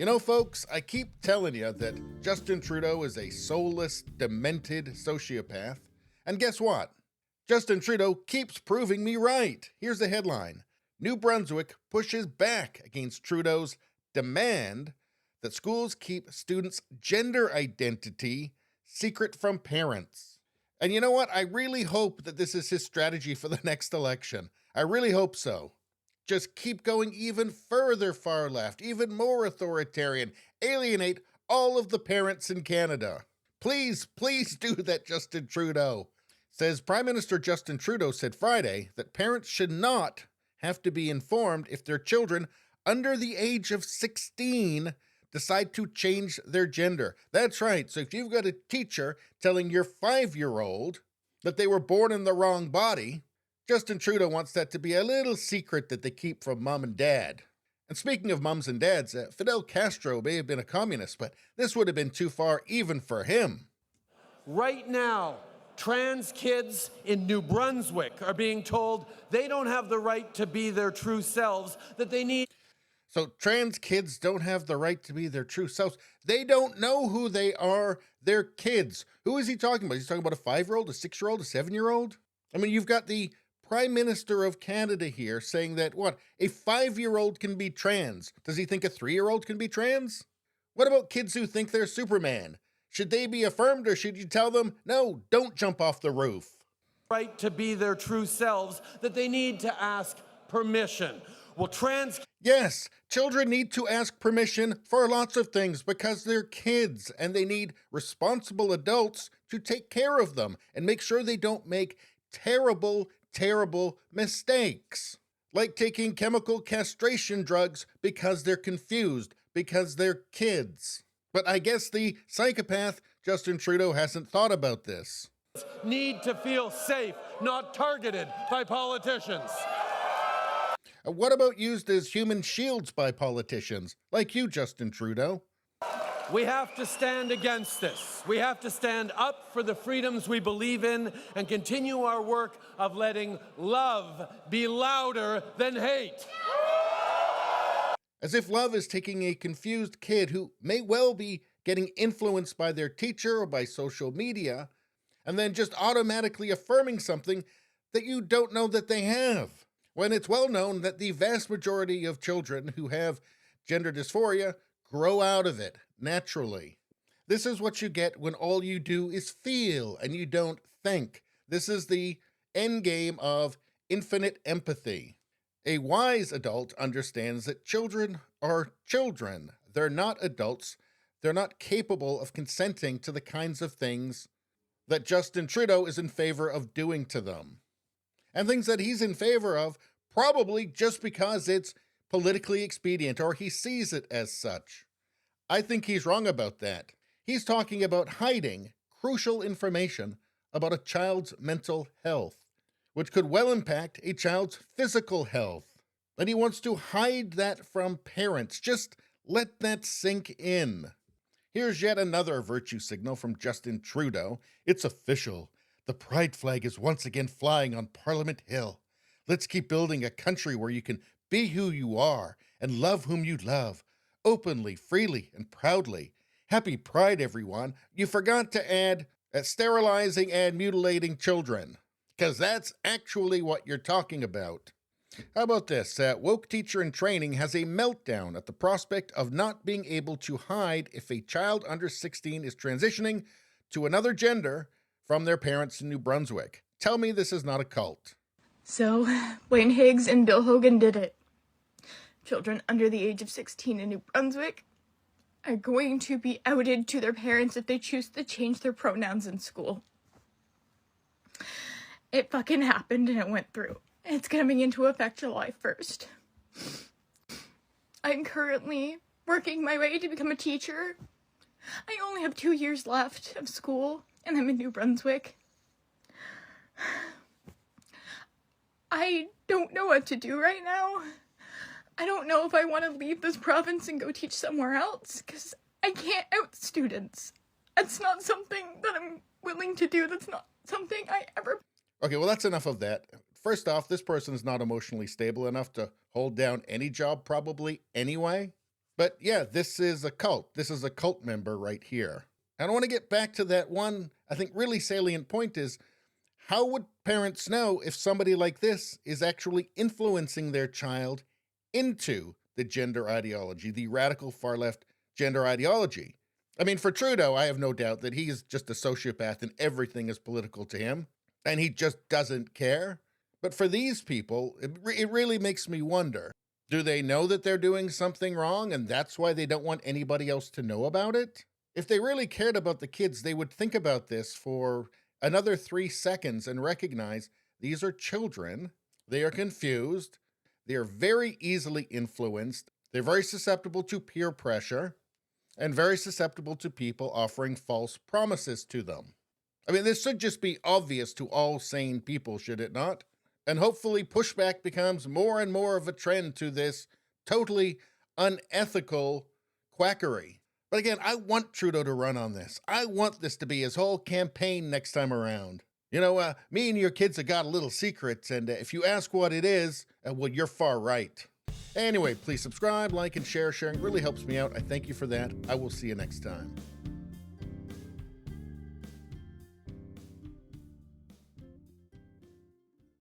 You know, folks, I keep telling you that Justin Trudeau is a soulless, demented sociopath. And guess what? Justin Trudeau keeps proving me right. Here's the headline. New Brunswick pushes back against Trudeau's demand that schools keep students' gender identity secret from parents. And you know what? I really hope that this is his strategy for the next election. I really hope so. Just keep going even further far left, even more authoritarian, alienate all of the parents in Canada. Please, please do that, Justin Trudeau. Says Prime Minister Justin Trudeau said Friday that parents should not have to be informed if their children under the age of 16 decide to change their gender. That's right. So if you've got a teacher telling your 5-year-old that they were born in the wrong body, Justin Trudeau wants that to be a little secret that they keep from mom and dad. And speaking of mums and dads, Fidel Castro may have been a communist, but this would have been too far even for him. Right now, trans kids in New Brunswick are being told they don't have the right to be their true selves, that they need. So trans kids don't have the right to be their true selves. They don't know who they are. They're kids. Who is he talking about? He's talking about a 5-year-old, a 6-year-old, a 7-year-old? I mean, you've got the Prime Minister of Canada here saying that, what, a 5-year-old can be trans. Does he think a 3-year-old can be trans? What about kids who think they're Superman? Should they be affirmed, or should you tell them, no, don't jump off the roof? Right to be their true selves, that they need to ask permission. Well, Yes, children need to ask permission for lots of things because they're kids and they need responsible adults to take care of them and make sure they don't make terrible mistakes. Like taking chemical castration drugs because they're confused, because they're kids. But I guess the psychopath Justin Trudeau hasn't thought about this. Need to feel safe, not targeted by politicians. What about used as human shields by politicians, like you, Justin Trudeau? We have to stand against this. We have to stand up for the freedoms we believe in and continue our work of letting love be louder than hate. As if love is taking a confused kid who may well be getting influenced by their teacher or by social media, and then just automatically affirming something that you don't know that they have. When it's well known that the vast majority of children who have gender dysphoria grow out of it naturally. This is what you get when all you do is feel and you don't think. This is the end game of infinite empathy. A wise adult understands that children are children. They're not adults. They're not capable of consenting to the kinds of things that Justin Trudeau is in favor of doing to them. And things that he's in favor of probably just because it's politically expedient or he sees it as such. I think he's wrong about that. He's talking about hiding crucial information about a child's mental health, which could well impact a child's physical health. And he wants to hide that from parents. Just let that sink in. Here's yet another virtue signal from Justin Trudeau. It's official. The pride flag is once again flying on Parliament Hill. Let's keep building a country where you can be who you are and love whom you love, openly, freely, and proudly. Happy Pride, everyone. You forgot to add sterilizing and mutilating children, because that's actually what you're talking about. How about this? Woke teacher in training has a meltdown at the prospect of not being able to hide if a child under 16 is transitioning to another gender from their parents in New Brunswick. Tell me this is not a cult. So, Wayne Higgs and Bill Hogan did it. Children under the age of 16 in New Brunswick are going to be outed to their parents if they choose to change their pronouns in school. It fucking happened and it went through. It's coming into effect July 1st. I'm currently working my way to become a teacher. I only have 2 years left of school, and I'm in New Brunswick. I don't know what to do right now. I don't know if I want to leave this province and go teach somewhere else, because I can't out students. That's not something that I'm willing to do. That's not something I ever... Okay, well, that's enough of that. First off, this person's not emotionally stable enough to hold down any job probably anyway. But yeah, this is a cult. This is a cult member right here. And I want to get back to that one, I think, really salient point is how would parents know if somebody like this is actually influencing their child into the gender ideology, the radical far left gender ideology? I mean, for Trudeau, I have no doubt that he is just a sociopath and everything is political to him, and he just doesn't care. But for these people, it really makes me wonder, do they know that they're doing something wrong and that's why they don't want anybody else to know about it? If they really cared about the kids, they would think about this for another 3 seconds and recognize these are children. They are confused. They are very easily influenced. They're very susceptible to peer pressure and very susceptible to people offering false promises to them. I mean, this should just be obvious to all sane people, should it not? And hopefully pushback becomes more and more of a trend to this totally unethical quackery. But again, I want Trudeau to run on this. I want this to be his whole campaign next time around. You know, me and your kids have got a little secret, and if you ask what it is, well, you're far right. Anyway, please subscribe, like, and share. Sharing really helps me out. I thank you for that. I will see you next time.